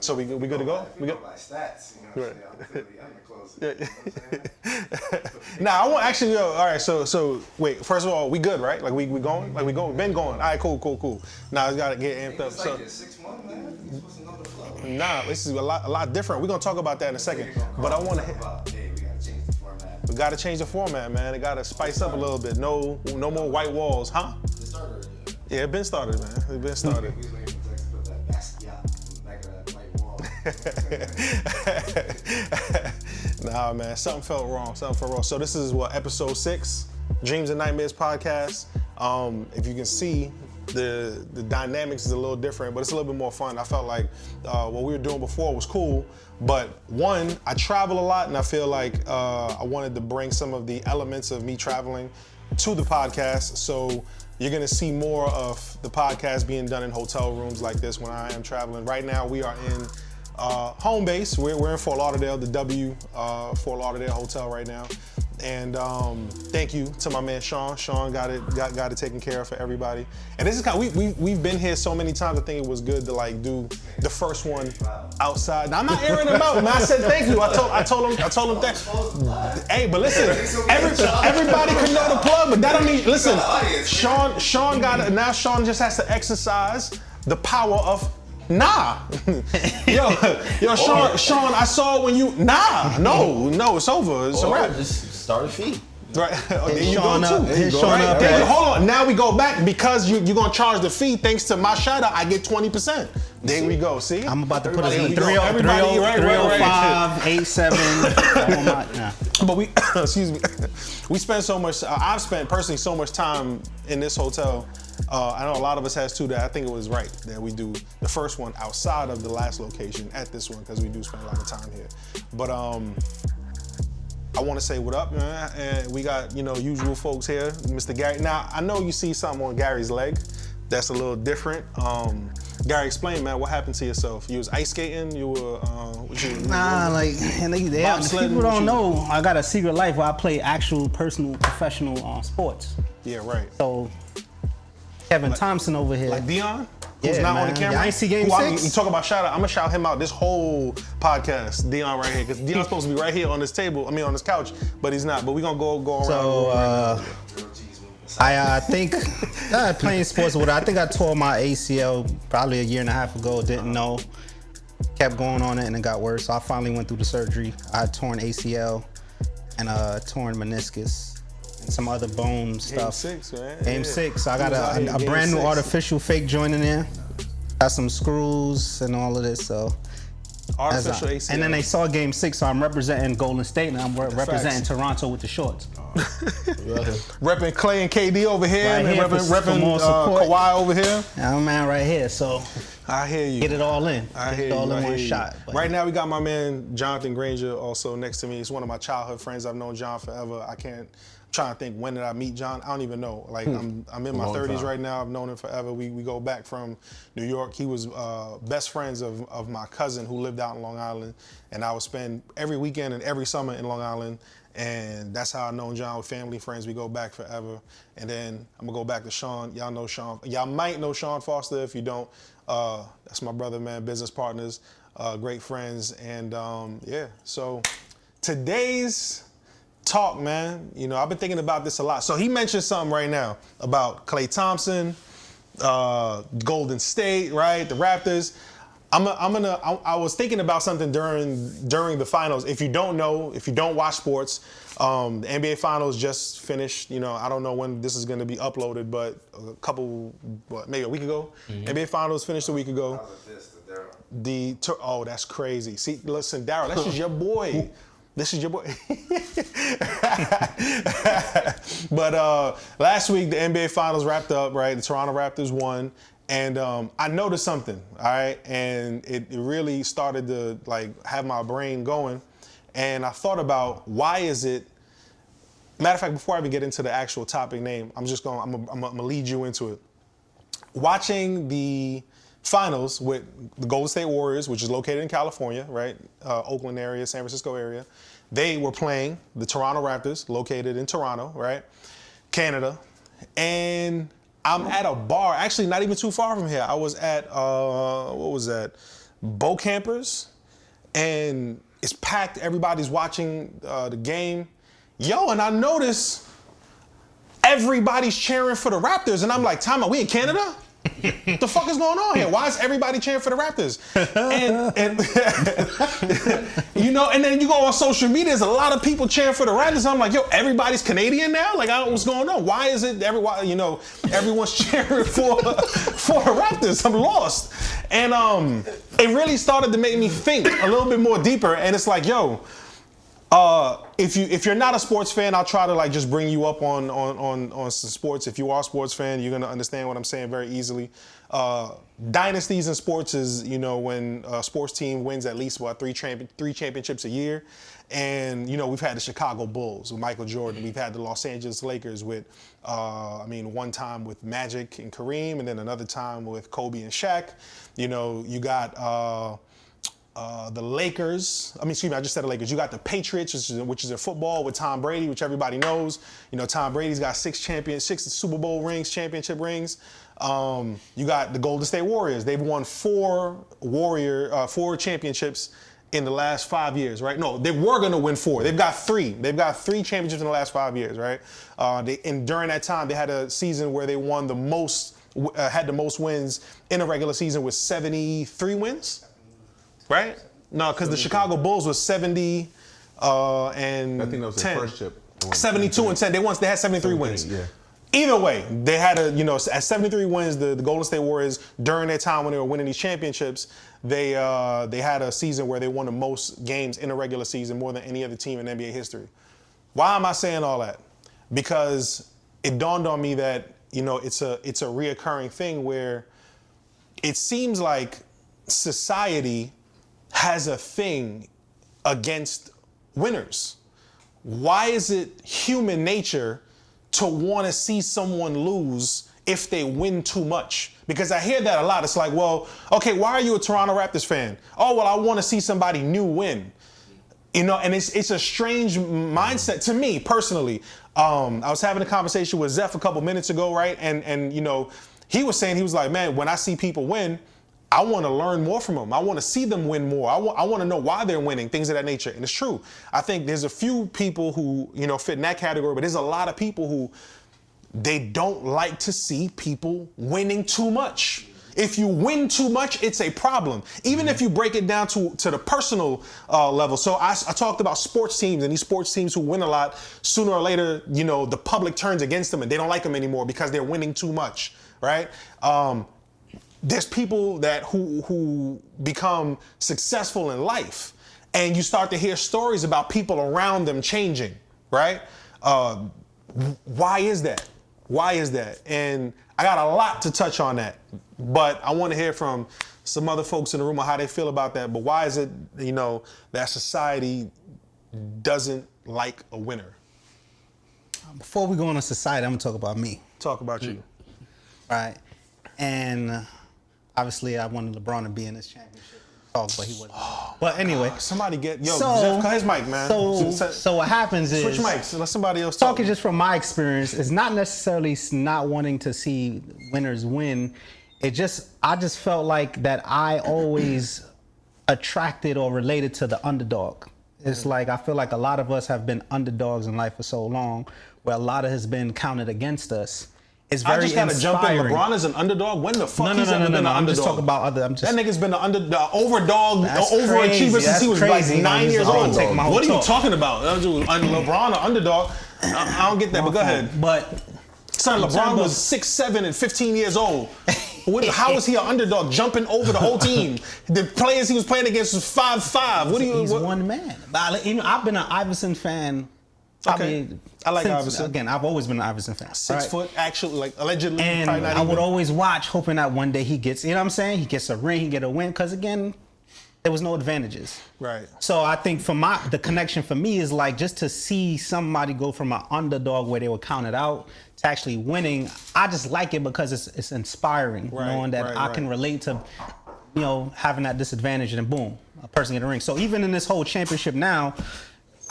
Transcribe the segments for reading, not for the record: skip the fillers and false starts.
So we good to go? We go by stats, you know what I'm saying? I'm the closest. You know what I'm saying? Nah, I want actually go. All right, so wait. First of all, we good, right? Like we going? Like we go? Been going? All right, cool. Now it's gotta get amped up. It's like 6 months, man. You're supposed to know the flow. Nah, this is a lot different. We're gonna talk about that in a second. But I want to. Hey, we gotta change the format. We gotta change the format, man. It gotta spice up a little bit. No more white walls, huh? It started. Yeah, it been started, man. It been started. He's waiting for Tex to put that Basquiat in the back of that white wall. Nah, man, something felt wrong. So this is what, episode 6, Dreams and Nightmares podcast. If you can see, the dynamics is a little different, but it's a little bit more fun. I felt like what we were doing before was cool, but one, I travel a lot, and I feel like I wanted to bring some of the elements of me traveling to the podcast. So you're gonna see more of the podcast being done in hotel rooms like this when I am traveling. Right now, we are in home base. We're in Fort Lauderdale, the W Fort Lauderdale hotel right now. And thank you to my man Sean. Sean got it taken care of for everybody. And this is kind of, we've been here so many times. I think it was good to like do the first one outside. Now, I'm not airing them out, man. I said thank you. I told him that. Hey, but listen, everybody can know the plug, but that don't mean, listen, Sean got it. Now Sean just has to exercise the power of nah. yo, Sean, I saw when you no, it's over. It's a wrap. Just start a fee. Right. There you Sean go up. too. Hit Sean up. Right. Hold on. Now we go back because you're gonna charge the fee. Thanks to my shout out, I get 20%. There we go. See? I'm about to put us in 305, 87. But we, excuse me, we spend so much. I've spent personally so much time in this hotel. I know a lot of us has too. That I think it was right that we do the first one outside of the last location at this one because we do spend a lot of time here. But I want to say what up, man. And we got usual folks here, Mr. Gary. Now I know you see something on Gary's leg that's a little different. Gary, explain, man, what happened to yourself? You was ice skating? You were, people don't know. I got a secret life where I play actual personal, professional sports. Yeah, right. So, Kevin Thompson over here. Like Dion? Who's not on the camera? Yeah, I ain't see game 6. You talk about shout out. I'm gonna shout him out this whole podcast. Dion right here, because Dion's supposed to be right here on this table. I mean on this couch, but he's not. But we gonna go around. So I think playing sports with. I think I tore my ACL probably a year and a half ago. Didn't know. Kept going on it and it got worse. So I finally went through the surgery. I had torn ACL and torn meniscus. And some other bone stuff. Game 6, man. Game 6. I got a brand new artificial fake joint in there. Got some screws and all of this. So artificial ACL. And then they saw Game 6, so I'm representing Golden State and I'm representing Toronto with the shorts. Repping Clay and KD over here, Right and here repping more support. Kawhi over here. Yeah, I'm man right here, so I hear you. get it all in. I hear Get it all you. in one shot. But Right now we got my man Jonathan Granger also next to me. He's one of my childhood friends. I've known John forever. I'm trying to think, when did I meet John? I don't even know. Like I'm in my 30s right now. I've known him forever. We go back from New York. He was best friends of my cousin who lived out in Long Island, and I would spend every weekend and every summer in Long Island. And that's how I known John with family, friends. We go back forever. And then I'm gonna go back to Sean. Y'all know Sean. Y'all might know Sean Foster. If you don't, that's my brother, man. Business partners, great friends, and yeah. So today's talk, man. I've been thinking about this a lot. So he mentioned something right now about Klay Thompson, Golden State, right? The Raptors. I was thinking about something during the finals. If you don't know, if you don't watch sports, the NBA finals just finished. I don't know when this is going to be uploaded, but maybe a week ago. Mm-hmm. NBA finals finished a week ago. Oh, that's crazy. See, listen, Daryl, that's just your boy. This is your boy. But last week, the NBA finals wrapped up, right? The Toronto Raptors won. And I noticed something, all right? And it really started to have my brain going. And I thought about, why is it, matter of fact, before I even get into the actual topic name, I'm gonna lead you into it. Watching the finals with the Golden State Warriors, which is located in California, right? Oakland area, San Francisco area. They were playing the Toronto Raptors, located in Toronto, right? Canada. And I'm at a bar, actually not even too far from here. I was at, what was that? boat campers, and it's packed. Everybody's watching the game. Yo, and I notice everybody's cheering for the Raptors, and I'm like, time out, we in Canada? The fuck is going on here? Why is everybody cheering for the Raptors? And you know, and then you go on social media, there's a lot of people cheering for the Raptors. I'm like, yo, everybody's Canadian now? Like, I don't know what's going on. Why is it everyone's cheering for the Raptors? I'm lost. And it really started to make me think a little bit more deeper. And it's like, yo, if you're not a sports fan, I'll try to like just bring you up on some sports. If you are a sports fan, you're gonna understand what I'm saying very easily. Dynasties in sports is, you know, when a sports team wins at least three championships a year. And, you know, we've had the Chicago Bulls with Michael Jordan. We've had the Los Angeles Lakers with, one time with Magic and Kareem, and then another time with Kobe and Shaq. You know, you got the Lakers. I just said the Lakers. You got the Patriots, which is in football with Tom Brady, which everybody knows. You know, Tom Brady's got six Super Bowl rings, championship rings. You got the Golden State Warriors. They've won four championships in the last 5 years, right? No, they were going to win four. They've got three. They've got three championships in the last 5 years, right? And during that time, they had a season where they won had the most wins in a regular season with 73 wins. Right? No, because the Chicago Bulls was 70 and I think that was 10. their first chip. 72 and 10. They had 73 wins. Yeah. Either way, they had at 73 wins, the Golden State Warriors, during their time when they were winning these championships, they had a season where they won the most games in a regular season, more than any other team in NBA history. Why am I saying all that? Because it dawned on me that, you know, it's a reoccurring thing where it seems like society has a thing against winners. Why is it human nature to want to see someone lose if they win too much? Because I hear that a lot. It's like, well, okay, why are you a Toronto Raptors fan? Oh, well, I want to see somebody new win. You know, and it's a strange mindset to me personally. I was having a conversation with Zeph a couple minutes ago, right? And you know, he was like, man, when I see people win, I want to learn more from them. I want to see them win more. I want to know why they're winning, things of that nature. And it's true. I think there's a few people who, you know, fit in that category, but there's a lot of people who they don't like to see people winning too much. If you win too much, it's a problem. Even if you break it down to the personal level. So I talked about sports teams, and these sports teams who win a lot, sooner or later, you know, the public turns against them and they don't like them anymore because they're winning too much, right? There's people who become successful in life, and you start to hear stories about people around them changing, right? Why is that? Why is that? And I got a lot to touch on that, but I want to hear from some other folks in the room on how they feel about that. But why is it, you know, that society doesn't like a winner? Before we go on to society, I'm gonna talk about me. Talk about you. Right. And obviously I wanted LeBron to be in this championship talk, but he wasn't. But anyway. Somebody Jeff, cut his mic, man. So what happens is, switch mics, let somebody else talk. Talking just from my experience, it's not necessarily not wanting to see winners win. I just felt like that I always attracted or related to the underdog. It's like, I feel like a lot of us have been underdogs in life for so long, where a lot of has been counted against us. It's very inspiring. I just gotta jump in. LeBron is an underdog. When the fuck he's ever been an underdog? I'm just talking about other. That nigga's been the overdog, overachiever since he was like 9 years old. What are you talking about? LeBron, an underdog? I don't get that. But go ahead. But son, LeBron was 6'7" and 15 years old. How is he an underdog jumping over the whole team? The players he was playing against was 5'5". He's one man. You know, I've been an Iverson fan. Okay. I like Iverson. Again, I've always been an Iverson fan. 6 foot, actually, like allegedly. And I would always watch, hoping that one day he gets, you know what I'm saying? He gets a ring, he get a win, because again, there was no advantages. Right. So I think the connection for me is like, just to see somebody go from an underdog where they were counted out to actually winning. I just like it because it's inspiring, knowing that I can relate to, you know, having that disadvantage, and then boom, a person get a ring. So even in this whole championship now,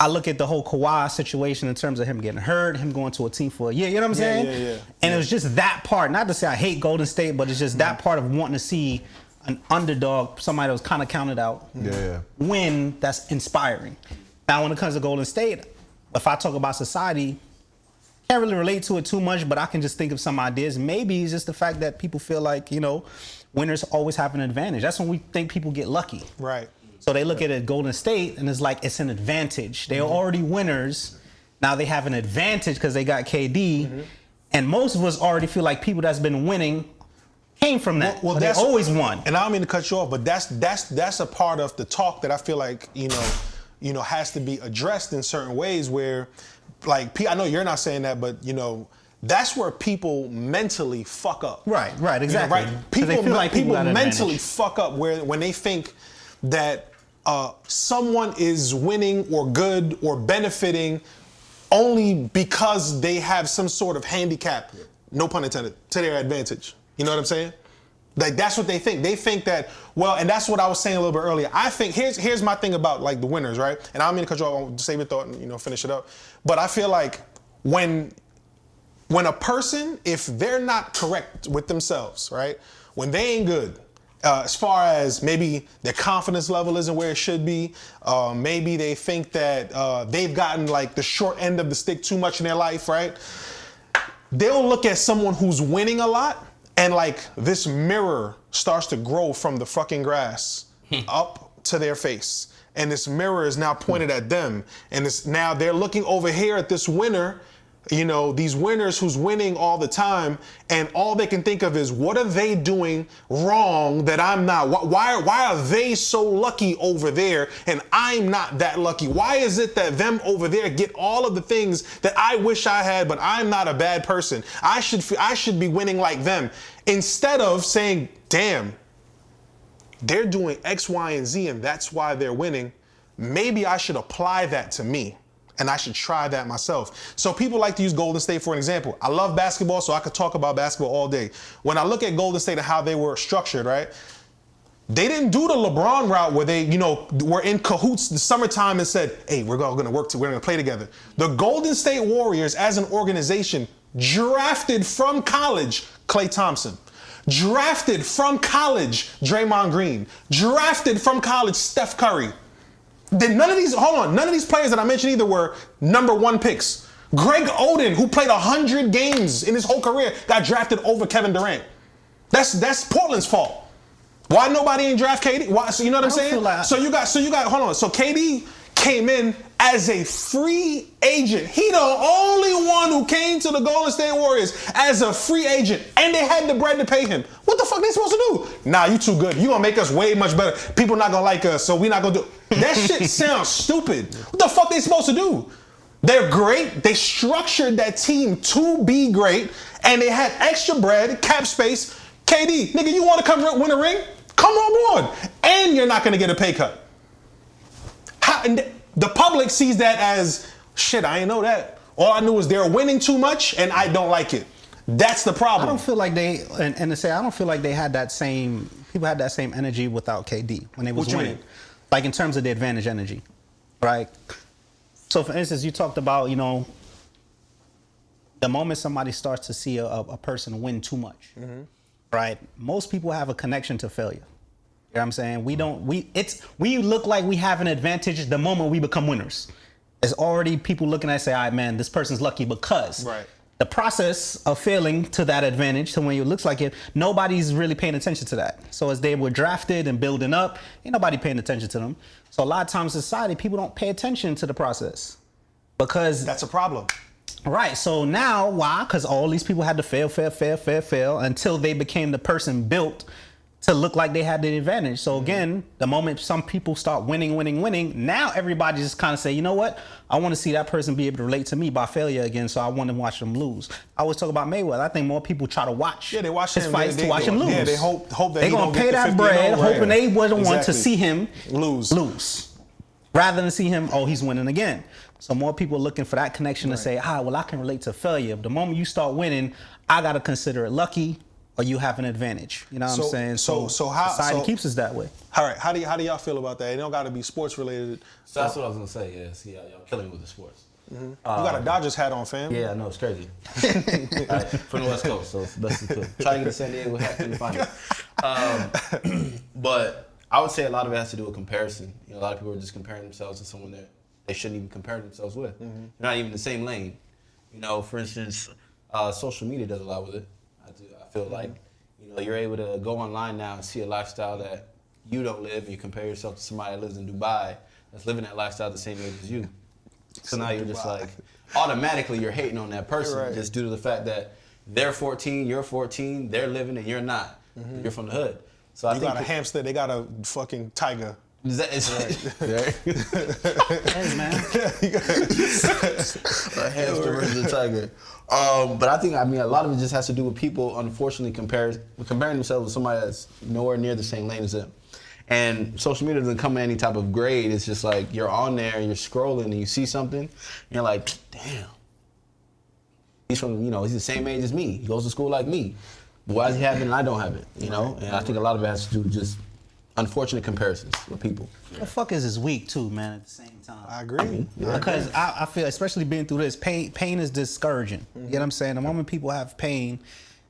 I look at the whole Kawhi situation in terms of him getting hurt, him going to a team for a year, you know what I'm saying? Yeah. And it was just that part, not to say I hate Golden State, but it's just that part of wanting to see an underdog, somebody that was kind of counted out, win that's inspiring. Now, when it comes to Golden State, if I talk about society, can't really relate to it too much, but I can just think of some ideas. Maybe it's just the fact that people feel like, winners always have an advantage. That's when we think people get lucky. Right. So they look at it, Golden State, and it's like it's an advantage. They're already winners. Now they have an advantage because they got KD. And most of us already feel like people that's been winning came from that. Well, they always won. And I don't mean to cut you off, but that's a part of the talk that I feel like, has to be addressed in certain ways where, like, I know you're not saying that, but, that's where people mentally fuck up. Right, exactly. People mentally fuck up when they think that someone is winning or good or benefiting only because they have some sort of handicap, no pun intended, to their advantage. You know what I'm saying? Like, that's what they think. They think that, and that's what I was saying a little bit earlier. I think, here's my thing about, like, the winners, right? And I don't mean to cut you off, I'll save your thought and, finish it up. But I feel like when a person, if they're not correct with themselves, right? When they ain't good, as far as maybe their confidence level isn't where it should be, maybe they think that they've gotten, like, the short end of the stick too much in their life, right? They'll look at someone who's winning a lot, and, like, this mirror starts to grow from the fucking grass up to their face. And this mirror is now pointed at them. And now they're looking over here at this winner, these winners who's winning all the time, and all they can think of is, what are they doing wrong that I'm not? Why are they so lucky over there and I'm not that lucky? Why is it that them over there get all of the things that I wish I had, but I'm not a bad person? I should be winning like them. Instead of saying, damn, they're doing X, Y, and Z, and that's why they're winning. Maybe I should apply that to me. And I should try that myself. So people like to use Golden State for an example. I love basketball, so I could talk about basketball all day. When I look at Golden State and how they were structured, right? They didn't do the LeBron route where they, were in cahoots the summertime and said, hey, we're all gonna we're gonna play together. The Golden State Warriors as an organization drafted from college Klay Thompson. Drafted from college Draymond Green. Drafted from college Steph Curry. None of these players that I mentioned either were number 1 picks. Greg Oden, who played 100 games in his whole career, got drafted over Kevin Durant. That's Portland's fault. Why nobody ain't draft KD? Why? So you know what I'm saying? So you got So KD came in as a free agent. He the only one who came to the Golden State Warriors as a free agent, and they had the bread to pay him. What the fuck they supposed to do? Nah, you too good. You gonna make us way much better. People not gonna like us, so we not gonna do. That shit sounds stupid. What the fuck they supposed to do? They're great. They structured that team to be great, and they had extra bread, cap space. KD, nigga, you want to come win a ring? Come on board, and you're not gonna get a pay cut. The public sees that as, shit, I ain't know that. All I knew is they're winning too much and I don't like it. That's the problem. I don't feel like I don't feel like they had that same, people had that same energy without KD when they was winning. Like in terms of the advantage energy, right? So for instance, you talked about, the moment somebody starts to see a person win too much, right? Most people have a connection to failure. You know what I'm saying? We look like we have an advantage the moment we become winners. There's already people looking at it and say, all right, man, this person's lucky because the process of failing to that advantage, to when it looks like it, nobody's really paying attention to that. So as they were drafted and building up, ain't nobody paying attention to them. So a lot of times in society, people don't pay attention to the process because that's a problem. Right. So now, why? Because all these people had to fail until they became the person built to look like they had the advantage. So again, the moment some people start winning, now everybody just kind of say, you know what? I want to see that person be able to relate to me by failure again, so I want to watch them lose. I always talk about Mayweather. I think more people try to watch they watch his fights to watch him lose. Yeah, they hope that they're going to pay that bread, hoping they were the one to see him lose. Rather than see him, he's winning again. So more people are looking for that connection to say, I can relate to failure. The moment you start winning, I got to consider it lucky, or you have an advantage. You know what I'm saying? So society keeps us that way. All right, how do y'all feel about that? It don't got to be sports related. So that's what I was gonna say. Yeah, see, y'all killing me with the sports. You got a Dodgers hat on, fam. Yeah, I know, it's crazy. Right, from the West Coast, so that's cool. Trying to get to San Diego, couldn't find it. But I would say a lot of it has to do with comparison. You know, a lot of people are just comparing themselves to someone that they shouldn't even compare themselves with. They're not even in the same lane. You know, for instance, social media does a lot with it. I feel like, you know, you're able to go online now and see a lifestyle that you don't live, and you compare yourself to somebody that lives in Dubai that's living that lifestyle the same age as you. So now you're just like, automatically you're hating on that person just due to the fact that they're 14, you're 14, they're living and you're not. You're from the hood. So I You think got a hamster, they got a fucking tiger. Is that, Hey, man. a hamster versus a tiger. But I think, a lot of it just has to do with people, unfortunately, comparing themselves with somebody that's nowhere near the same lane as them. And social media doesn't come in any type of grade. It's just like you're on there and you're scrolling and you see something, and you're like, damn. He's the same age as me. He goes to school like me. Why does he have it and I don't have it? You know? And I think a lot of it has to do with just unfortunate comparisons with people. The fuck is weak too, man, at the same time. I agree. Because I feel, especially being through this, pain is discouraging. You know what I'm saying? The moment people have pain,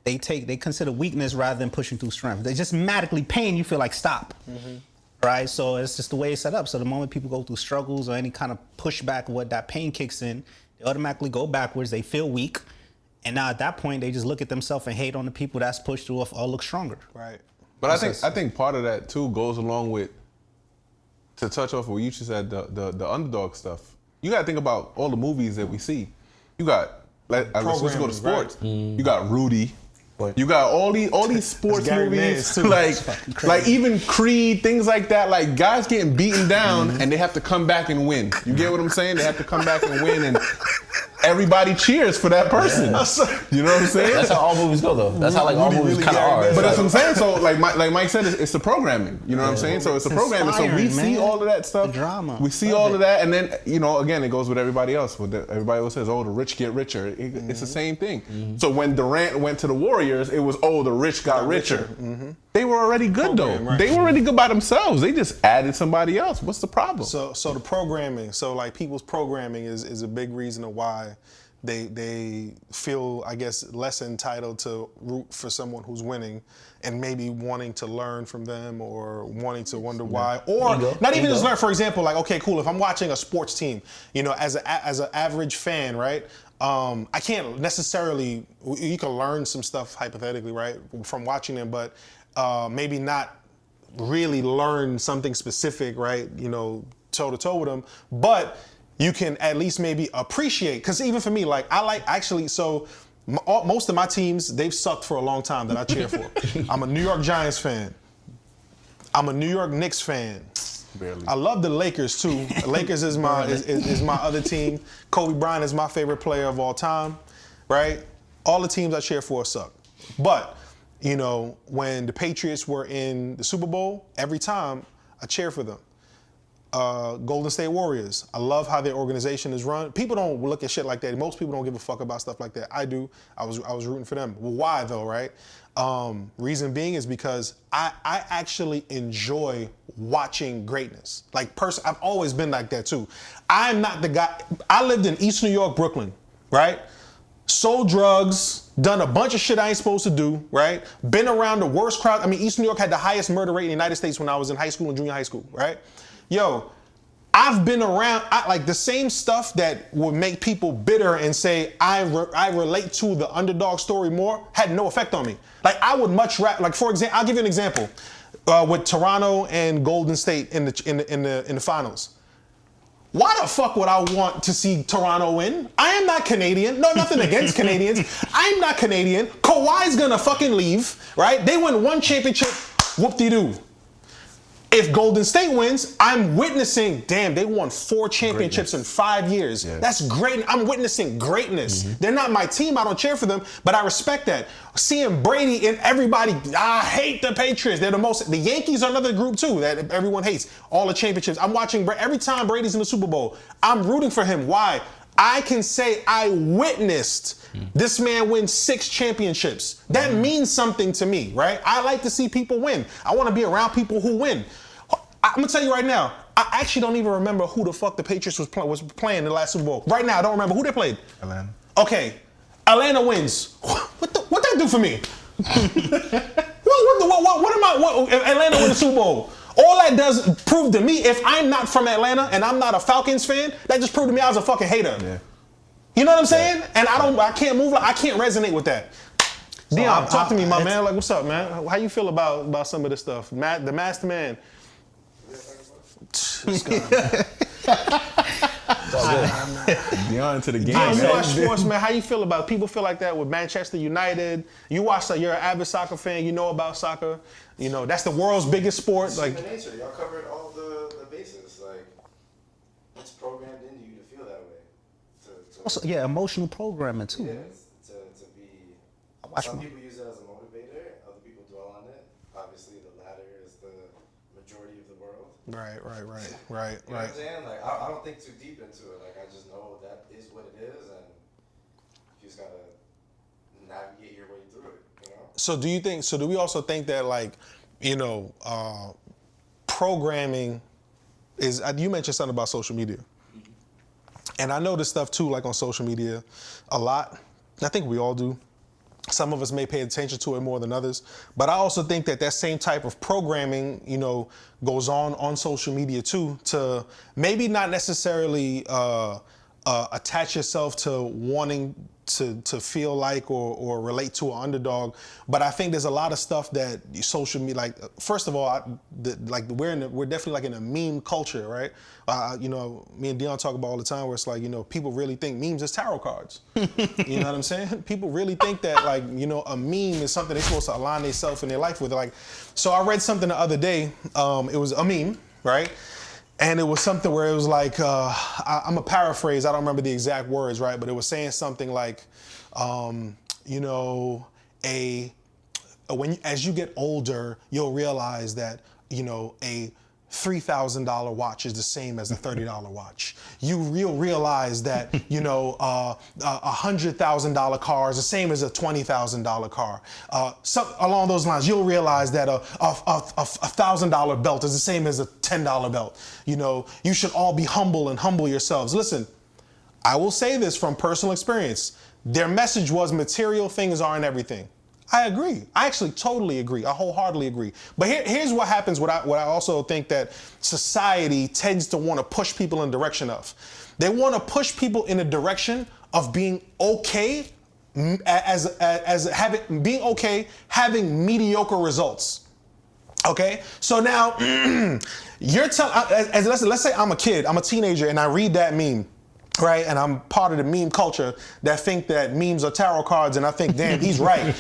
they consider weakness rather than pushing through strength. They just automatically pain, you feel like stop. Right? So it's just the way it's set up. So the moment people go through struggles or any kind of pushback, what that pain kicks in, they automatically go backwards, they feel weak. And now at that point, they just look at themselves and hate on the people that's pushed through or look stronger. Right. But I think part of that too goes along with, to touch off what you just said, the underdog stuff. You gotta think about all the movies that we see. You got, let's just go to sports. Right. You got Rudy. You got all these sports movies, like even Creed, things like that. Like guys getting beaten down and they have to come back and win. You get what I'm saying? They have to come back and win, and everybody cheers for that person. You know what I'm saying? That's how all movies go, though. That's how all movies kind of are. But that's what I'm saying. So like Mike said, it's the programming. You know what I'm saying? So it's the programming. So we see all of that stuff. The drama. We see all of that, and then again, it goes with everybody else. Everybody else says, "Oh, the rich get richer." It's the same thing. So when Durant went to the Warriors, it was, oh, the rich got richer. They were already good though. Right. They were already good by themselves. They just added somebody else. What's the problem? So the programming, like people's programming is a big reason of why they feel, I guess, less entitled to root for someone who's winning and maybe wanting to learn from them or wanting to wonder why. Or not even just learn, for example, like, okay, cool, if I'm watching a sports team, as an average fan, right? I can't necessarily, you can learn some stuff hypothetically, right, from watching them, but maybe not really learn something specific, right, toe to toe with them, but you can at least maybe appreciate, because even for me, like, most of my teams, they've sucked for a long time that I cheer for. I'm a New York Giants fan. I'm a New York Knicks fan. Barely. I love the Lakers too. Lakers is my other team. Kobe Bryant is my favorite player of all time, right? All the teams I cheer for suck. But, when the Patriots were in the Super Bowl, every time I cheer for them. Golden State Warriors. I love how their organization is run. People don't look at shit like that. Most people don't give a fuck about stuff like that. I do. I was rooting for them. Well, why though, right? Reason being is because I actually enjoy watching greatness. Like I've always been like that too. I'm not the guy. I lived in East New York, Brooklyn, right? Sold drugs, done a bunch of shit I ain't supposed to do, right? Been around the worst crowd. I mean, East New York had the highest murder rate in the United States when I was in high school and junior high school, right? Yo, I've been around, like the same stuff that would make people bitter and say I relate to the underdog story more had no effect on me. Like I would much rather, like for example, I'll give you an example with Toronto and Golden State in the finals. Why the fuck would I want to see Toronto win? I am not Canadian. No, nothing against Canadians. I'm not Canadian. Kawhi's gonna fucking leave, right? They win one championship, whoop-de-doo. If Golden State wins, I'm witnessing, damn, they won 4 championships in 5 years. Yeah. That's great. I'm witnessing greatness. They're not my team. I don't cheer for them, but I respect that. Seeing Brady and everybody, I hate the Patriots. They're the Yankees are another group too that everyone hates. All the championships. I'm watching, every time Brady's in the Super Bowl, I'm rooting for him. Why? I can say I witnessed this man win 6 championships. That means something to me, right? I like to see people win. I want to be around people who win. I'm going to tell you right now, I actually don't even remember who the fuck the Patriots was playing in the last Super Bowl. Right now, I don't remember who they played. Atlanta. Okay, Atlanta wins. What that do for me? what am I? What if Atlanta win the Super Bowl? All that does prove to me, if I'm not from Atlanta and I'm not a Falcons fan, that just proved to me I was a fucking hater. Yeah. You know what I'm saying? And I can't move. I can't resonate with that. Dion, talk to me, my man. Like, what's up, man? How you feel about some of this stuff? The Master Man. Beyond to the game. Dion, you watch sports, man. How you feel about it? People feel like that with Manchester United. You watch, you're an avid soccer fan. You know about soccer. You know that's the world's biggest sport. Like, human nature. Y'all covered all the bases. Like, it's programmed into you to feel that way. Also, yeah, emotional programming too. Yeah, to be. Some people use it as a motivator. Other people dwell on it. Obviously, the latter is the majority of the world. right. You know what I'm saying? Like, I don't think too deep into it. Like, I just know that is what it is, and you just gotta navigate your way through it. You know. So do we also think that, like, you know, programming is, you mentioned something about social media. And I know this stuff too, like on social media a lot. I think we all do. Some of us may pay attention to it more than others. But I also think that same type of programming, you know, goes on social media too, to maybe not necessarily attach yourself to wanting to feel like or relate to an underdog, but I think there's a lot of stuff that social media, like, first of all, we're definitely like in a meme culture, right? You know, me and Dion talk about all the time where it's like, you know, people really think memes is tarot cards. You know what I'm saying? People really think that, like, you know, a meme is something they're supposed to align themselves in their life with. Like, so I read something the other day. It was a meme, right? And it was something where it was like, I'm a paraphrase, I don't remember the exact words, right? But it was saying something like, you know, as you get older, you'll realize that, you know, a $3,000 watch is the same as a $30 watch. You'll realize that, you know, a $100,000 car is the same as a $20,000 car. Along those lines, you'll realize that a $1,000 belt is the same as a $10 belt. You know, you should all be humble and humble yourselves. Listen, I will say this from personal experience. Their message was material things aren't everything. I agree. I actually totally agree. I wholeheartedly agree. But here's what happens, what I also think that society tends to want to push people in the direction of. They want to push people in a direction of being okay having mediocre results. Okay? So now you're telling, let's say I'm a kid, I'm a teenager, and I read that meme. Right, and I'm part of the meme culture that think that memes are tarot cards, and I think, damn, he's right.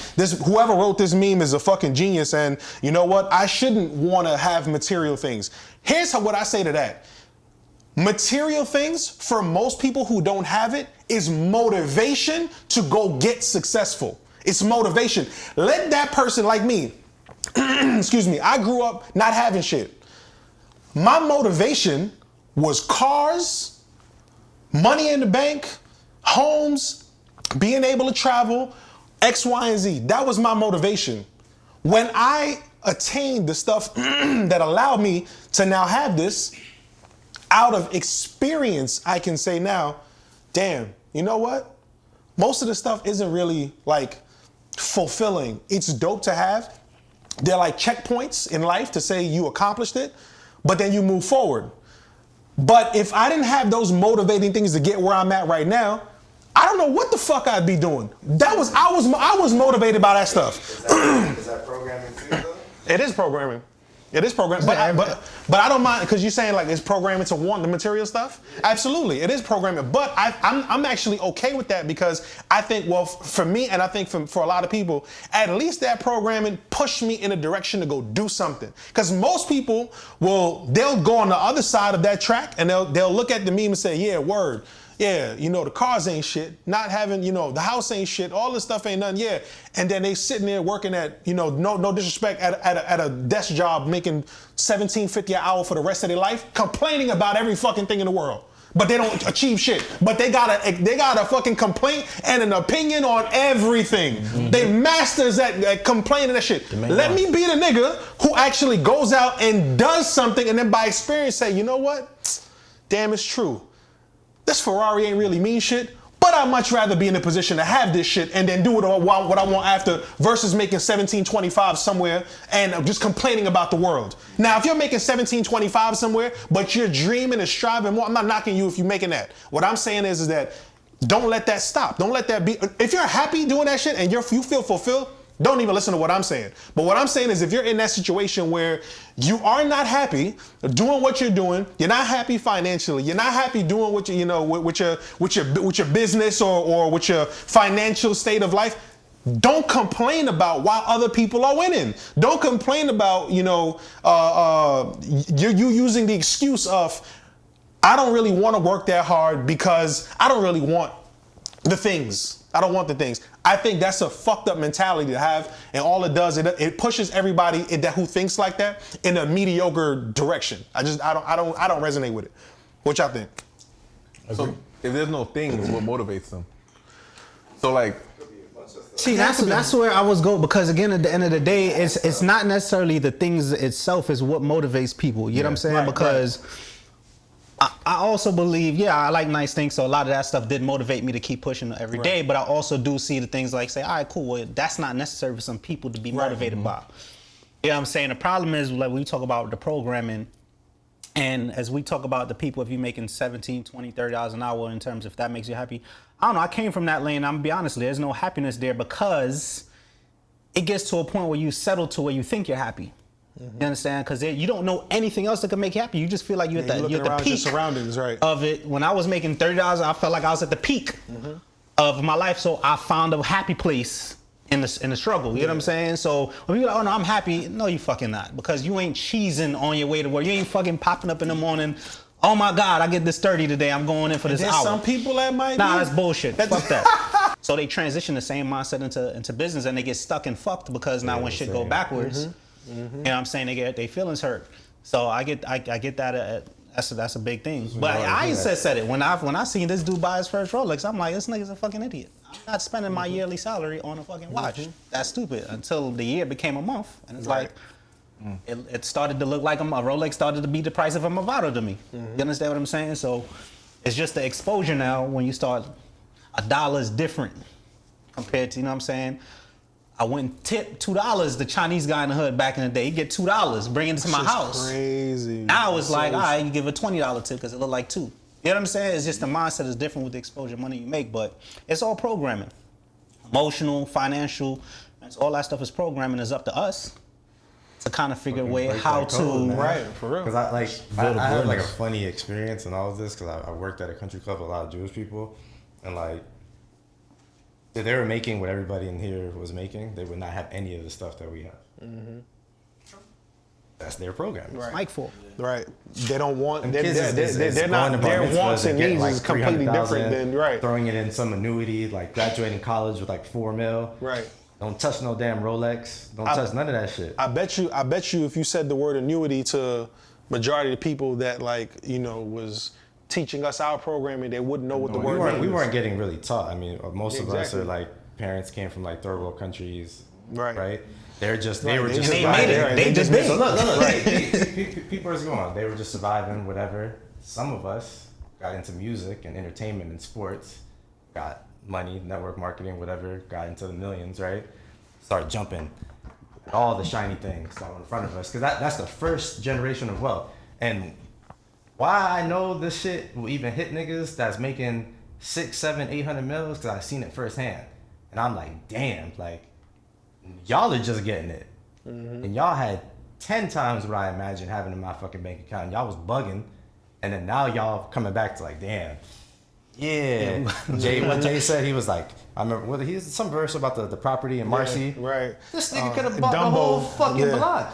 Whoever wrote this meme is a fucking genius, and you know what? I shouldn't want to have material things. Here's what I say to that. Material things, for most people who don't have it, is motivation to go get successful. It's motivation. Let that person, like me, excuse me, I grew up not having shit. My motivation was cars, money in the bank, homes, being able to travel, X, Y, and Z. That was my motivation. When I attained the stuff that allowed me to now have this, out of experience, I can say now, damn, you know what? Most of the stuff isn't really like fulfilling. It's dope to have. They're like checkpoints in life to say you accomplished it, but then you move forward. But if I didn't have those motivating things to get where I'm at right now, I don't know what the fuck I'd be doing. I was motivated by that stuff. Is that programming too, though? It is programming. It is programming, but I don't mind, because you're saying like it's programming to want the material stuff. Absolutely, it is programming, but I'm actually okay with that, because I think, well, for me, and I think for a lot of people, at least that programming pushed me in a direction to go do something. Because most people they'll go on the other side of that track and they'll look at the meme and say, yeah, word. Yeah, you know, the cars ain't shit. Not having, you know, the house ain't shit. All this stuff ain't nothing. Yeah. And then they sitting there working at, you know, no disrespect, at a desk job, making $17.50 an hour for the rest of their life, complaining about every fucking thing in the world. But they don't achieve shit. But they got a fucking complaint and an opinion on everything. Mm-hmm. They masters at complaining that shit. Let me be the nigga who actually goes out and does something, and then by experience say, you know what? Damn, it's true. This Ferrari ain't really mean shit, but I much rather be in a position to have this shit and then do what I want after versus making $17.25 somewhere and just complaining about the world. Now, if you're making $17.25 somewhere, but you're dreaming and striving more, I'm not knocking you if you're making that. What I'm saying is that don't let that stop. Don't let that be. If you're happy doing that shit and you feel fulfilled, don't even listen to what I'm saying. But what I'm saying is if you're in that situation where you are not happy doing what you're doing, you're not happy financially, you're not happy doing what with your business or with your financial state of life, don't complain about why other people are winning. Don't complain about, you using the excuse of, I don't really want to work that hard because I don't really want the things. I don't want the things. I think that's a fucked up mentality to have, and all it does, it pushes everybody who thinks like that in a mediocre direction. I don't resonate with it. What y'all think? So if there's no things, what motivates them? So like, see, that's where I was going, because again, at the end of the day, it's not necessarily the things itself is what motivates people. You know what I'm saying? Right, because I also believe, I like nice things, so a lot of that stuff did motivate me to keep pushing every day. But I also do see the things like, say, all right, cool, well, that's not necessary for some people to be motivated by. You know what I'm saying? The problem is, like, we talk about the programming, and as we talk about the people, if you're making $17, $20, $30 an hour in terms of if that makes you happy, I don't know, I came from that lane, I'm gonna be honest, there's no happiness there because it gets to a point where you settle to where you think you're happy. You understand? Because you don't know anything else that can make you happy. You just feel like you're at the peak surroundings, right? of it. When I was making $30, I felt like I was at the peak of my life. So I found a happy place in the struggle. You know what I'm saying? So when people are like, oh no, I'm happy. No, you fucking not. Because you ain't cheesing on your way to work. You ain't fucking popping up in the morning. Oh my God, I get this 30 today. I'm going in for this hour. Some people that might Nah, that's bullshit. Fuck that. So they transition the same mindset into business, and they get stuck and fucked because now when shit go backwards, you know what I'm saying, they get their feelings hurt. So I get that. That's a big thing. But I said it when I seen this dude buy his first Rolex. I'm like, this nigga's a fucking idiot. I'm not spending my yearly salary on a fucking watch. That's stupid. Until the year became a month, and it's like it started to look like a Rolex started to be the price of a Movado to me. You understand what I'm saying? So it's just the exposure now. When you start, $1 is different compared to, you know what I'm saying. I went and tipped $2. The Chinese guy in the hood back in the day, he get $2, bring it to my house. Crazy. Now it's like, all right, you give a $20 tip because it looked like $2. You know what I'm saying? It's just the mindset is different with the exposure money you make, but it's all programming. Emotional, financial, all that stuff is programming. It's up to us to kind of figure a way how to. Right, for real. Because I had like a funny experience in all of this because I worked at a country club with a lot of Jewish people, and like, if they were making what everybody in here was making, they would not have any of the stuff that we have. That's their program. Right. Mike for. Right. They don't want. Their Their wants and needs is completely different than throwing it in some annuity, like graduating college with like $4 million. Right. Don't touch no damn Rolex. Don't touch none of that shit. I bet you if you said the word annuity to majority of the people that was teaching us our programming, they wouldn't know what the word means. We weren't getting really taught. I mean, most of us are like parents came from like third world countries, right? They were just surviving. So look, people are going. They were just surviving, whatever. Some of us got into music and entertainment and sports, got money, network marketing, whatever, got into the millions, right? Start jumping at all the shiny things that were in front of us, because that's the first generation of wealth. And why I know this shit will even hit niggas that's making 600, 700, 800 mils, because I've seen it firsthand. And I'm like, damn, like, y'all are just getting it. And y'all had 10 times what I imagined having in my fucking bank account. And y'all was bugging. And then now y'all coming back to like, damn. Yeah. What Jay said, he was like, I remember, he has some verse about the property in Marcy. Right. This nigga could have bought the whole fucking block.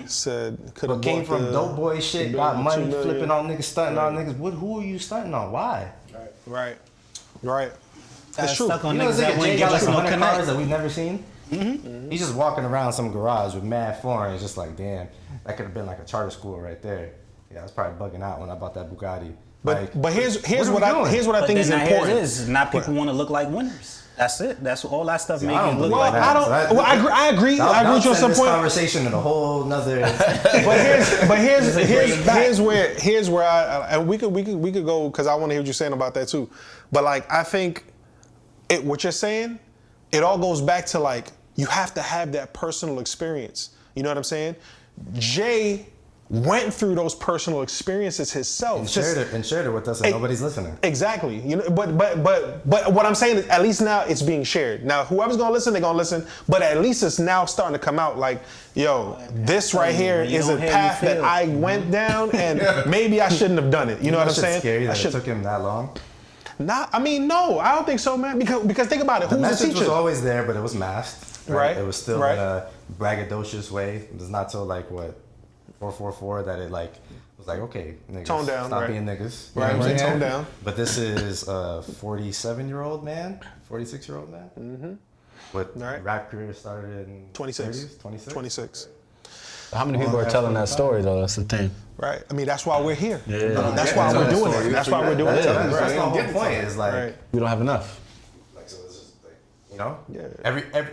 Said, could have came from dope boy shit, got money, flipping on niggas, stunting on niggas. Who are you stunting on? Why? Right. That's true. Stuck on You know, niggas that Jay wouldn't got give like us no 100 connect. cars that we've never seen. He's just walking around some garage with mad foreign. It's just like, damn, that could have been like a charter school right there. Yeah, I was probably bugging out when I bought that Bugatti. But here's what I think is important. Now people want to look like winners. That's it. That's all that stuff making it look well, like. I agree. I agree with you on some point. Conversation in a whole nother. But here's where I and we could go because I want to hear what you're saying about that too. But like I think what you're saying, it all goes back to like, you have to have that personal experience. You know what I'm saying? Jay went through those personal experiences himself and shared it with us, and nobody's listening. Exactly. You know, but what I'm saying is, at least now it's being shared. Now whoever's gonna listen, they're gonna listen. But at least it's now starting to come out like, yo, this right here is a path that I went down, and maybe I shouldn't have done it. You know what I'm saying? Scary that it took him that long. Nah, I mean, no, I don't think so, man. Because think about it. Who's the teacher? The message was always there, but it was masked. Right. It was still in a braggadocious way. It was not till like what 444 that it like was like, okay, niggas, tone down, stop being niggas. Right, right. Tone down. But this is a 47-year-old man, 46-year-old man. Mm-hmm. What rap career started in 26. 30s? 26. How many people are telling that story though? That's the thing. Right. I mean, that's why we're here. Yeah. That's why we're doing it. That's why we're doing it. That's the whole point. Is like we don't have enough. Like so, it's just like, you know,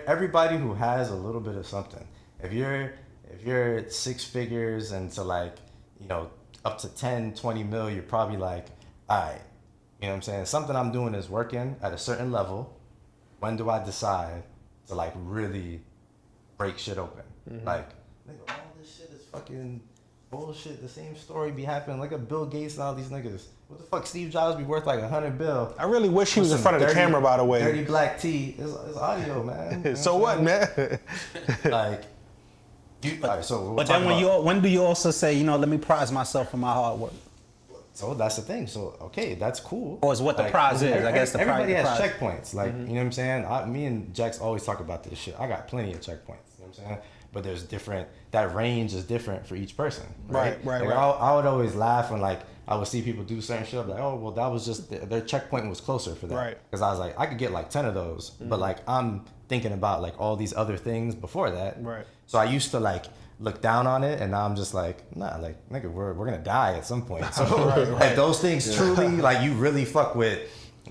everybody who has a little bit of something. If you're 6 figures and to like, you know, up to 10, 20 mil, you're probably like, all right, you know what I'm saying? Something I'm doing is working at a certain level. When do I decide to like really break shit open? Mm-hmm. Like, nigga, all this shit is fucking bullshit. The same story be happening. Look at Bill Gates and all these niggas. What the fuck? Steve Jobs be worth like $100 billion. I really wish he was in front of the camera, by the way. Dirty black tee. It's audio, man. You know so what, man? Like, all right, so but then when do you also say, you know, let me prize myself for my hard work? So that's the thing. So okay, that's cool. Or is what the prize is? I guess everybody has checkpoints. Like you know what I'm saying. Me and Jax always talk about this shit. I got plenty of checkpoints. You know what I'm saying. But there's different. That range is different for each person. Right. I would always laugh when like I would see people do certain shit. I'm like, oh well, that was just their checkpoint was closer for that. Right. Because I was like, I could get like 10 of those, but like I'm thinking about like all these other things before that. Right. So I used to like look down on it, and now I'm just like, nah, like nigga, we're gonna die at some point. So like those things truly, like you really fuck with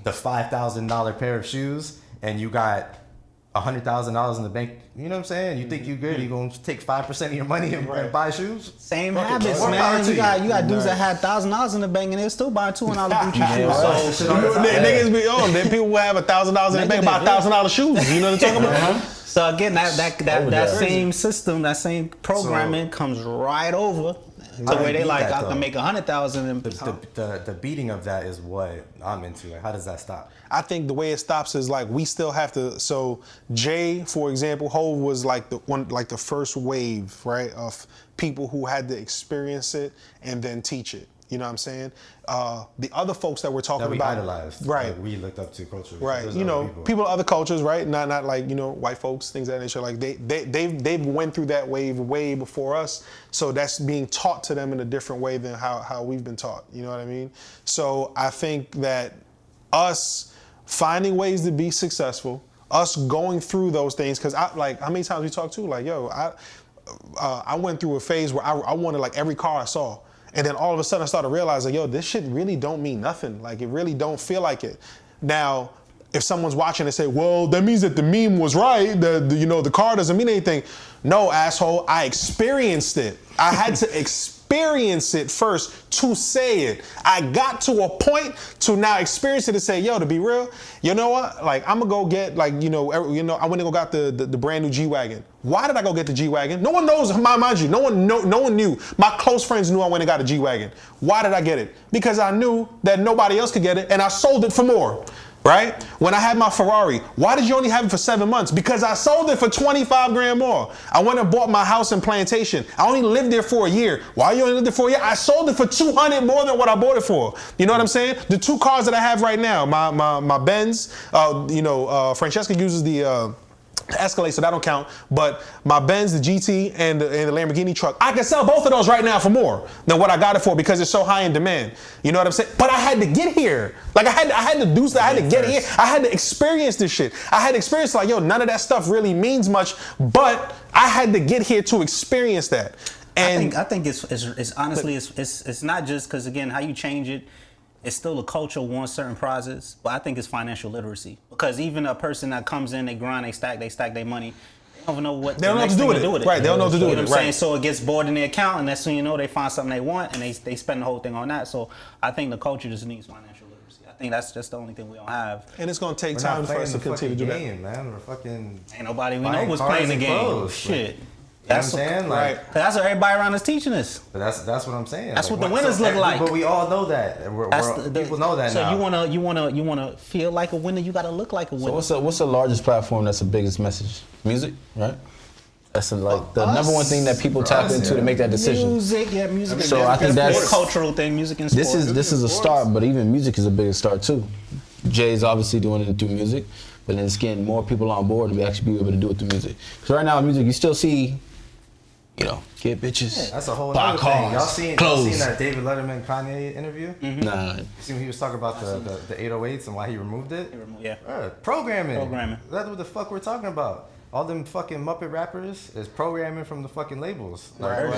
the $5,000 pair of shoes, and you got $100,000 in the bank. You know what I'm saying? You think you good? You gonna take 5% of your money and buy shoes? Same habits, man. You got dudes that had $1,000 in the bank and they're still buying $200 Gucci shoes. So niggas be then people will have $1,000 in the bank, buy $1,000 shoes. You know what I'm talking about? So again, that same system, that same programming comes right over to where they like, I can make 100,000. The beating of that is what I'm into. Like, how does that stop? I think the way it stops is like we still have to. So Jay, for example, Hov was like the first wave, right, of people who had to experience it and then teach it. You know what I'm saying? The other folks that we're talking about, idolized, right? Like we looked up to culturally, right? You know, people of other cultures, right? Not like white folks, things of that nature. Like they've went through that wave way before us, so that's being taught to them in a different way than how we've been taught. You know what I mean? So I think that us finding ways to be successful, us going through those things, because how many times we talked to, like, yo, I went through a phase where I wanted like every car I saw. And then all of a sudden I started realizing, yo, this shit really don't mean nothing. Like it really don't feel like it. Now, if someone's watching and say, well, that means that the meme was right, the car doesn't mean anything. No, asshole, I experienced it. I had to experience it first to say it. I got to a point to now experience it and say, yo, to be real, you know what? Like, I'm gonna go get I went and go got the brand new G-Wagon. Why did I go get the G-Wagon? No one knows, mind you, no one knew. My close friends knew I went and got a G-Wagon. Why did I get it? Because I knew that nobody else could get it and I sold it for more. Right? When I had my Ferrari, why did you only have it for 7 months? Because I sold it for 25 grand more. I went and bought my house in Plantation. I only lived there for a year. Why you only lived there for a year? I sold it for 200 more than what I bought it for. You know what I'm saying? The 2 cars that I have right now, my Benz, Francesca uses the Escalade, so that don't count. But my Benz, the GT, and the Lamborghini truck, I can sell both of those right now for more than what I got it for because it's so high in demand. You know what I'm saying? But I had to get here. Like I had to do that. I had to get here. I had to experience this shit. I had to experience like, yo, none of that stuff really means much, but I had to get here to experience that. And I think it's honestly it's not just because again how you change it. It's still a culture wants certain prizes, but I think it's financial literacy. Because even a person that comes in, they grind, they stack their money, they don't even know what they don't know what to do with it. Right, they don't know what to do with it. You know what I'm saying? So it gets bored in their account, and that's when you know they find something they want, and they spend the whole thing on that. So I think the culture just needs financial literacy. I think that's just the only thing we don't have. And it's gonna take time for us to continue to do that. Man, we're fucking. Ain't nobody we know was playing the game. Clothes. Shit. That's what I'm saying, like that's what everybody around us teaching us. But that's what I'm saying. That's like, what the winners look like. But we all know that. People know that so now. So you wanna feel like a winner. You gotta look like a winner. So what's the largest platform that's the biggest message? Music, right? That's the number one thing that people tap into to make that decision. Music. So I think that's a cultural thing. Music and sports. This is a start, but even music is a bigger start too. Jay's obviously doing it through music, but then it's getting more people on board to actually be able to do it through music. Because right now, music, you still see. Get bitches. Yeah, that's a whole other thing. Y'all seen that David Letterman Kanye interview? Mm-hmm. Nah. You see when he was talking about the 808s and why he removed it? Yeah. Programming. That's what the fuck we're talking about. All them fucking Muppet rappers is programming from the fucking labels. Whoever,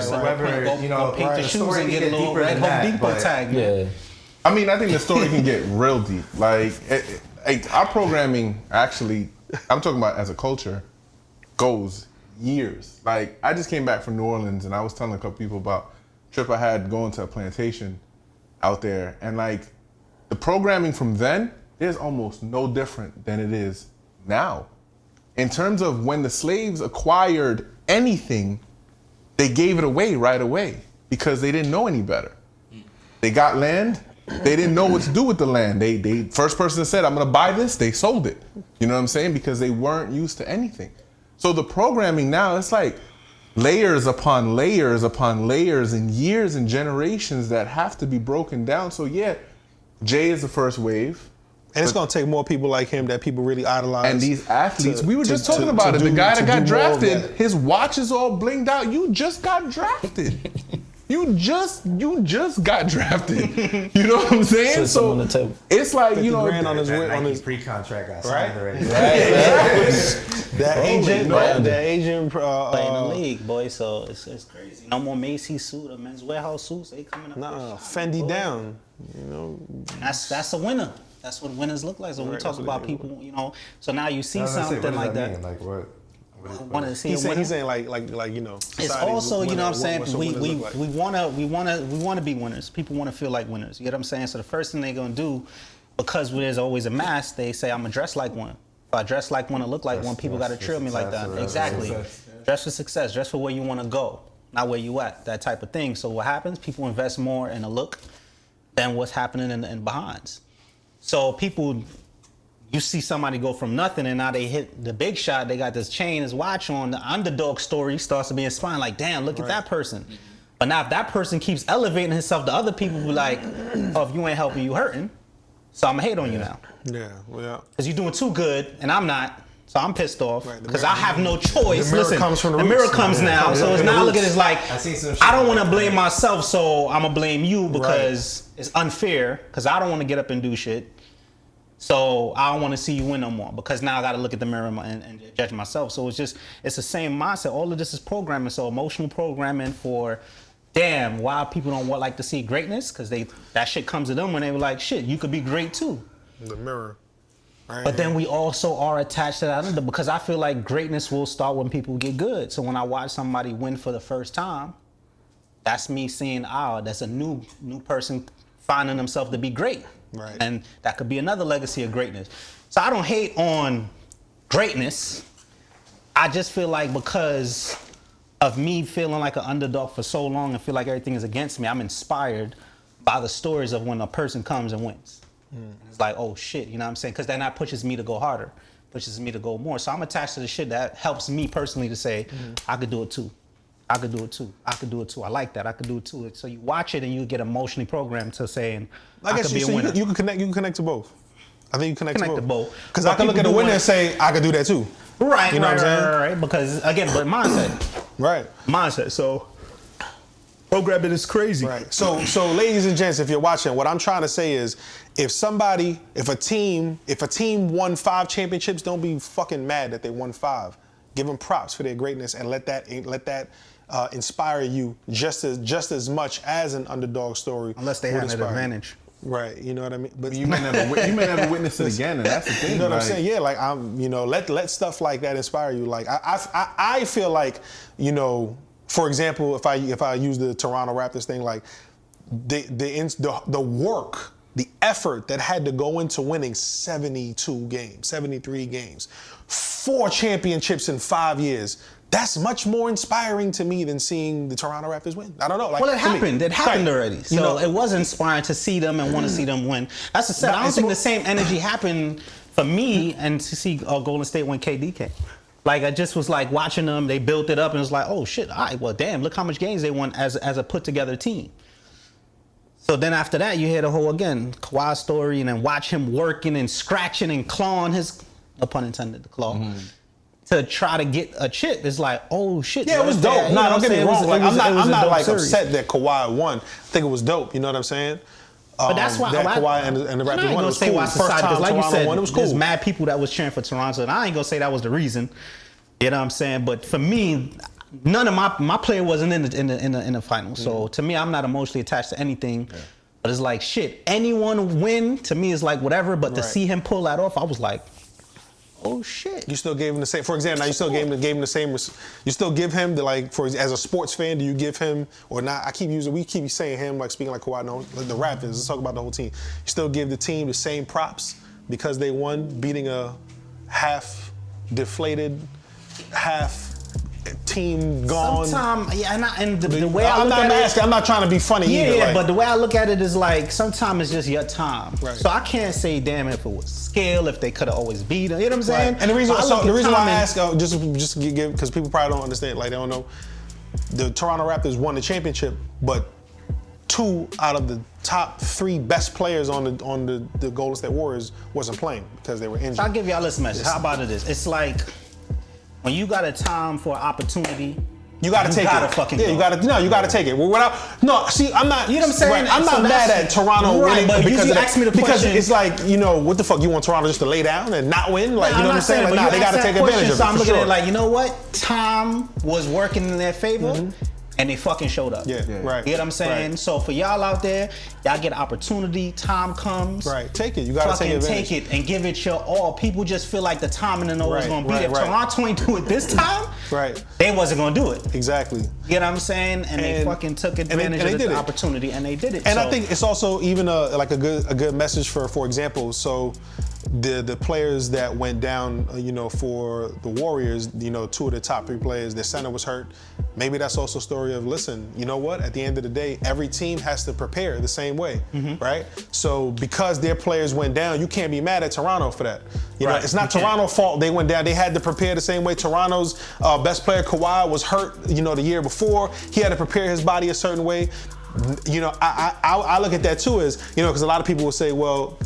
paint the shoes and get a little red Home Depot tag. Yeah. I mean, I think the story can get real deep. Like, our programming actually, I'm talking about as a culture, goes years. Like, I just came back from New Orleans and I was telling a couple people about a trip I had going to a plantation out there. And like, the programming from then is almost no different than it is now. In terms of when the slaves acquired anything, they gave it away right away because they didn't know any better. They got land, they didn't know what to do with the land. They first person that said, I'm gonna buy this, they sold it. You know what I'm saying? Because they weren't used to anything. So the programming now, it's like layers upon layers upon layers and years and generations that have to be broken down. So yeah, Jay is the first wave. And it's going to take more people like him that people really idolize. And these athletes, we were just talking about it. The guy that got drafted, his watch is all blinged out. You just got drafted. You just got drafted. You know what I'm saying? So it's like, on his pre-contract got signed already. That agent playing the league, boy. So it's crazy. No more Macy's suit or Men's Warehouse suits. They coming up. Fendi down. That's a winner. That's what winners look like. So when we talk about people, so now you see something like that. Mean? Like what? He's saying like it's also what I'm saying. We want to be winners. People want to feel like winners. You get what I'm saying? So the first thing they're gonna do, because there's always a mask, they say I'm gonna dress like one. If I dress like one, I look like one. People gotta trill me like that. Exactly. Dress for success. Dress for where you want to go, not where you at. That type of thing. So what happens? People invest more in a look than what's happening in behinds. So people, you see somebody go from nothing and now they hit the big shot, they got this chain, this watch on, the underdog story starts to be inspiring, like, damn, look at that person. But now if that person keeps elevating himself, the other people be like, oh, if you ain't helping, you hurting. So I'm gonna hate on you now. Yeah. Because you're doing too good and I'm not. So I'm pissed off because I have no choice. The mirror comes from the mirror comes now. So it's now looking at it like, I don't want to blame myself, so I'm going to blame you because it's unfair because I don't want to get up and do shit. So I don't want to see you win no more because now I got to look at the mirror and judge myself. So it's the same mindset. All of this is programming. So emotional programming for, damn, why people don't like to see greatness because that shit comes to them when they were like, shit, you could be great too. The mirror. Right. But then we also are attached to that because I feel like greatness will start when people get good. So when I watch somebody win for the first time, that's me seeing, that's a new person finding themselves to be great. Right. And that could be another legacy of greatness. So I don't hate on greatness. I just feel like because of me feeling like an underdog for so long and feel like everything is against me, I'm inspired by the stories of when a person comes and wins. It's like, oh shit, you know what I'm saying? Because then that pushes me to go harder, pushes me to go more. So I'm attached to the shit that helps me personally to say, I could do it too. I could do it too. I could do it too. I like that. I could do it too. So you watch it and you get emotionally programmed to saying, I could be a winner. You can connect to both. I think you connect to both. Because I can look at a winner and say, I could do that too. Right, you know what I'm saying? Right. Because again, but mindset. Right. Mindset. So programming is crazy. Right. So ladies and gents, if you're watching, what I'm trying to say is, if a team won 5 championships, don't be fucking mad that they won 5. Give them props for their greatness and let that inspire you just as much as an underdog story. Unless they have an advantage. Right. You know what I mean? But you may never witness it again, and that's the thing. You know what I'm saying? Yeah. Like let stuff like that inspire you. Like I feel like, for example, if I use the Toronto Raptors thing, like the work the effort that had to go into winning 72 games, 73 games, 4 championships in 5 years. That's much more inspiring to me than seeing the Toronto Raptors win. I don't know. Like, well, it happened. It happened already. So you know, it was inspiring to see them and want to see them win. That's the said. I don't think the same energy happened for me and to see Golden State when KD came. Like, I just was like watching them. They built it up and it was like, oh shit, all right, well damn, look how much games they won as a put together team. So then after that, you hear the whole again Kawhi story and then watch him working and scratching and clawing his, no pun intended, the claw. To try to get a chip, it's like, oh shit. Yeah, it was dope. Nah, don't get me wrong. Like, I'm not like upset that Kawhi won. I think it was dope. You know what I'm saying? But that's why that Kawhi and the Raptors won. It was cool. First time like Toronto you said, won. It was cool. There's mad people that was cheering for Toronto, and I ain't gonna say that was the reason. You know what I'm saying? But for me, none of my player wasn't in the final. So to me, I'm not emotionally attached to anything. Yeah. But it's like shit. Anyone win to me is like whatever. But to see him pull that off, I was like, oh shit! You still gave him the same. For example, now you still gave him the same. You still give him the like. For as a sports fan, do you give him or not? We keep saying him like speaking like Kawhi. No, like the Raptors. Let's talk about the whole team. You still give the team the same props because they won, beating a half deflated, half team gone. Sometimes, yeah, and the way I'm not trying to be funny either. Yeah, like, but the way I look at it is like sometimes it's just your time. Right. So I can't say damn if it was skill, if they could have always beat them. You know what I'm saying? Right. And the reason why I ask, just give because people probably don't understand, like they don't know, the Toronto Raptors won the championship, but 2 out of the top 3 best players on the Golden State Warriors wasn't playing because they were injured. I'll give y'all this message. How about it is? It's like when you got a time for an opportunity, you gotta take it. Fucking you gotta take it. I'm not. You know what I'm saying? Right. I'm not mad at Toronto winning because ask me the question. It's like, you know, what the fuck, you want Toronto just to lay down and not win? Like, you know what I'm saying? Like, they gotta take advantage of it. So I'm looking at it like, you know what? Time was working in their favor. And they fucking showed up. Yeah, right. You know what I'm saying? Right. So for y'all out there, y'all get opportunity, time comes. Take it. You gotta take advantage. Take it and give it your all. People just feel like the timing and is gonna be there. If Toronto ain't do it this time, they wasn't gonna do it. Exactly. You know what I'm saying? And they fucking took advantage of the opportunity and they did it. And I think it's also even a good message for example, so the players that went down, you know, for the Warriors, you know, 2 of the top 3 players, their center was hurt. Maybe that's also a story of, listen, you know what? At the end of the day, every team has to prepare the same way, right? So because their players went down, you can't be mad at Toronto for that. You know, it's not Toronto's fault they went down. They had to prepare the same way. Toronto's best player, Kawhi, was hurt, you know, the year before. He had to prepare his body a certain way. You know, I look at that too as, you know, because a lot of people will say, well,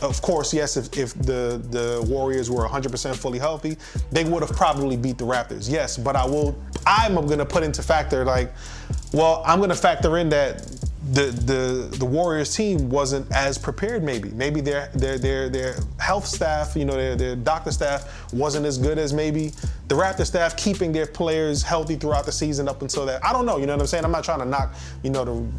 of course, yes, if the Warriors were 100% fully healthy, they would have probably beat the Raptors. Yes, but I'm going to put into factor, like, well, I'm going to factor in that the Warriors team wasn't as prepared. Maybe their health staff, you know, their doctor staff wasn't as good as maybe the Raptor staff, keeping their players healthy throughout the season up until that. I don't know, you know what I'm saying? I'm not trying to knock, you know,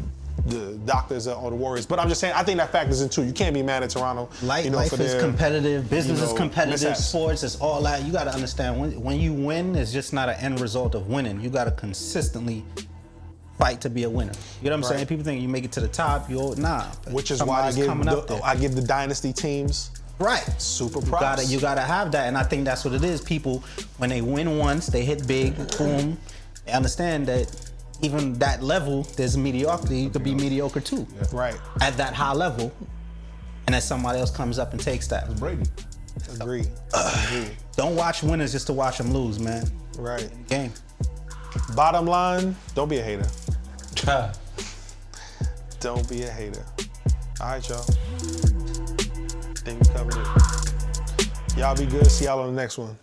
the doctors or the Warriors, but I'm just saying I think that factors in too. You can't be mad at Toronto. Life is competitive, business is competitive, sports is all that. You got to understand when you win, it's just not an end result of winning. You got to consistently fight to be a winner. You know what I'm saying? People think you make it to the top, which is why I give the dynasty teams super props. You gotta have that, and I think that's what it is. People, when they win once, they hit big, boom. They understand that even that level, there's mediocrity. You could be mediocre too, at that high level, and then somebody else comes up and takes that. It's Brady. Agree. Don't watch winners just to watch them lose, man. Right. Game. Bottom line, don't be a hater. Don't be a hater. All right, y'all. Think we covered it. Y'all be good. See y'all on the next one.